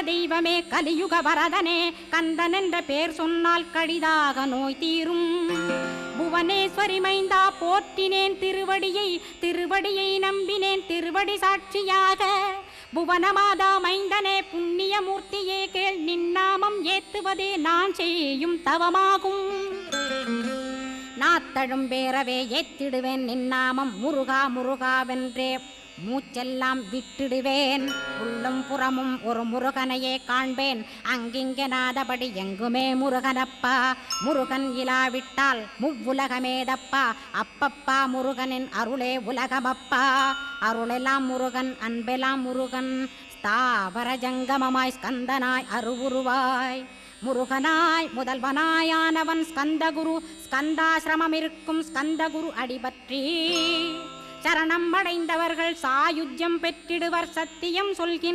தெய்வமே கலியுக வரதனே கந்தன் என்ற பேர் சொன்னால் கடிதாக நோய் தீரும். புவனேஸ்வரி மைந்தா போற்றினேன் திருவடியை நம்பினேன் திருவடி சாட்சியாக. புவனமாதா மைந்தனே புண்ணியமூர்த்தியே கேள் நின்னாமம் ஏத்துவதே நான் செய்யும் தவமாகும். நாத்தழும் பேரவே ஏத்திடுவேன் நின்னாமம் முருகா முருகாவென்றே மூச்செல்லாம் விட்டிடுவேன். உள்ளும் புறமும் ஒரு முருகனையே காண்பேன் அங்கிங்கெனாதபடி எங்குமே முருகனப்பா. முருகன் இலாவிட்டால் முவ்வுலகமேதப்பா. அப்பப்பா முருகனின் அருளே உலகமப்பா. அருளெல்லாம் முருகன் அன்பெல்லாம் முருகன் ஸ்தாவர ஜங்கமமாய் ஸ்கந்தனாய் அருவுருவாய் முருகனாய் முதல்வனாயானவன் ஸ்கந்தகுரு. ஸ்கந்தாசிரமம் இருக்கும் ஸ்கந்தகுரு அடிபற்றி சரணம் அடைந்தவர்கள் சாயுஜ்யம் பெற்றிடுவர் சத்தியம் சொல்கின்ற